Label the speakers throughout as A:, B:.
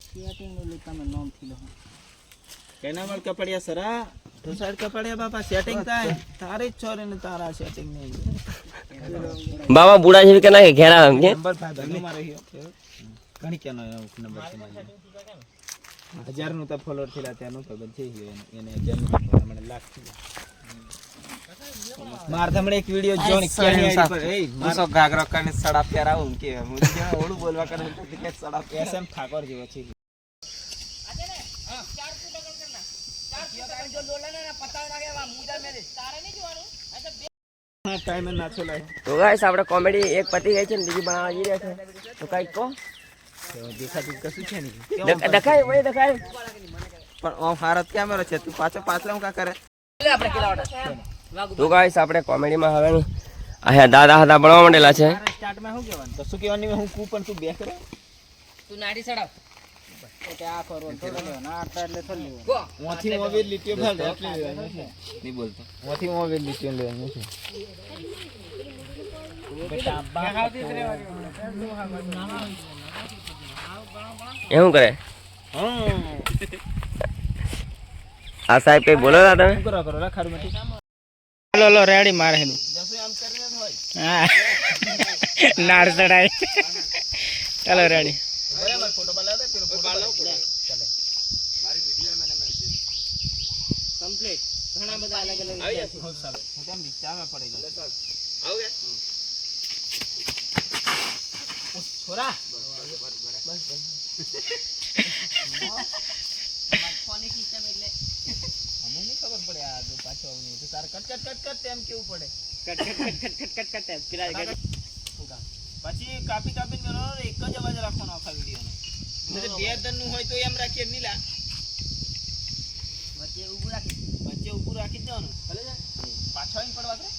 A: setting નું લે તમે નામ થી લો
B: કેના મળ કપડિયા સરા તો સાઈડ કપડિયા બાપા સેટિંગ થાય તારી જ છોરે ને તારા સેટિંગ નહીં
C: બાબા બુડા જેવી કે ના ઘેરા આમ કે
B: નંબર 5 ધન્નો મારે ઘણી કેનો નંબર છે 1000 નું તો ફોલોવર થીલા ત્યાંનું ખબર છે એને 1000 નું મને લાખ થી માર તમને એક વિડિયો જોણ કેની આઈડી પર એ મારો ગાગરો કરીને સડા પ્યારા હું કે મુજે ઓળું બોલવા કરે કે સડા એસએમ ઠાકોર જેવો છે
C: તો ગાઈસ આપણે કોમેડી એક પતી ગઈ છે ને બીજી બનાવવા જઈ રહ્યા છે તો કઈ કહો
B: દેખાતું કશું છે નહીં
C: દેખાય ઓય દેખાય
B: પણ ઓ ભારત કેમેરો છે તું પાછો પાછળ કા કરે
A: આપણે કેલા
C: તો ગાઈસ આપણે કોમેડીમાં હવે આયા દાદા હતા બનાવવા માંડેલા છે
B: સ્ટાર્ટ માં શું કહેવાનું તો શું કહેવાનું હું કુ પણ તું બે કરે
A: તું નાડી સડાવ એટલે આ કરો થોડો લેવો ના આટલા એટલે થોડ લેવો
B: મોથી મોબાઈલ લીટીઓ ભાલ એટલે લેવાનું છે નહીં બોલતો મોથી મોબાઈલ લીટીઓ લેવાનું છે બેટા બાહાવતી જ રહેવાનું
C: એવું કરે આ સાહેબ કઈ બોલો હતા તમે
B: કરો કરો રાખાડું મટી
A: લો લો રેડી મારે હેલું
B: જસુ આમ કરીને હોય
A: હા નાડ સડાય ચાલો રેડી
B: બરાબર ફોટો પાડલા દે પેલો ફોટો પાડલો ચાલે મારી વિડિયો મને
A: કમ્પ્લીટ ઘણા બધા અલગ અલગ
B: આવી જશે ચાલો હું તેમ વિચારમાં પડી ગયો આવ ગયા છોરા બસ
A: ફોની સિસ્ટમ એટલે
B: અમને નહીં ખબર પડે આ જો પાછો આવની તો તાર કટ કટ કટ કટ એમ કેવું પડે
A: કટ કટ પેલા
B: પછી કાપી કાપીને કરવાનો એક જ અવાજ રાખવાનો આખા વિડિયોનો એટલે બે દનનું હોય તો એમ રાખીએ નીલા
A: વચ્ચે ઊભું રાખી
B: દેવાનું ભલે જાય પાછો આવીને પડવા કરે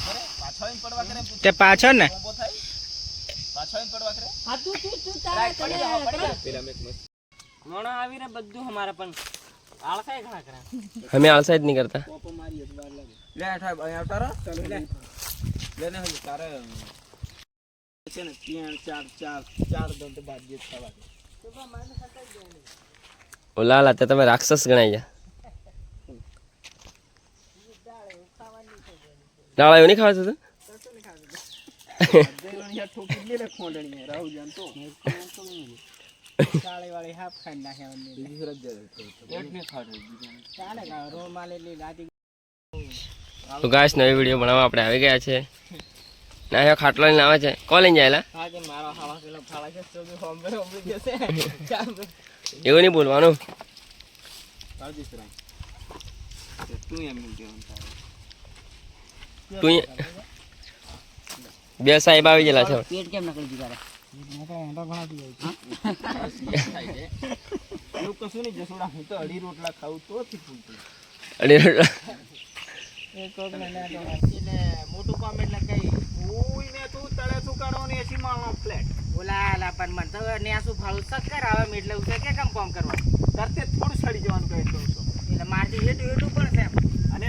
B: બરે પાછો આવીને પડવા કરે
A: તે પાછળ ને
B: કોમ્બો થાય પાછો આવીને પડવા કરે
A: હા તું તારે
B: પેલા મેક મસ્ત
A: મોણા આવી રે બધું અમારે પણ આળસાય ઘણા કરા
C: અમે આલસા જ નહીં કરતા
B: પોપો મારી તો વાર લાગે લે આઠા અહીં આવતા રહો ચાલો લેને હજી તારે છે ને 3 4 દંડ બાદ જે થવા દે
C: ઓલા લાતે તમે રાક્ષસ ગણાઈ જા ડાળા એવું નહીં ખાવા તું
B: દેરણિયા ઠોકી લે ખોંડણીયા રાહુ જાન તો ચાળે વાળી હાફ ખાઈ નાખ્યા બીજી સરસ જાય પેટ ને ખાડે ચાલે કા રો માલે લી રાતી
C: તો ગાઈસ નવી વિડિયો બનાવવા આપણે આવી ગયા છે ના ખાટલો લઈને આવે છે કોલ લઈને જાયલા
B: હા કે મારો હાવા કિલો ફાળા છે તો હોમ્બે જશે
C: એવું નહીં બોલવાનું
B: કાળજી સરા તું એમ કેવું
C: તું બે સાહેબ આવી ગયેલા છે
A: પેટ કેમ નકળી દીધા
B: એવું કશું નહીં જસોડા હું તો અઢી રોટલા ખાઉં તો થી ફૂલતું
C: અને
B: એટલે મોટું કામ એટલે કઈ કોઈ ને તું તળે તું કાઢો ને એસી માળનો ફ્લેટ
A: ઓલા પણ મન તો ને આ શું ફાળું સક્કર આવે મે એટલે ઉસે કે કામ કરવાનું
B: તરતે થોડું સડી જવાનું કહે તો
A: એટલે મારથી હેઠું પણ છે
B: અને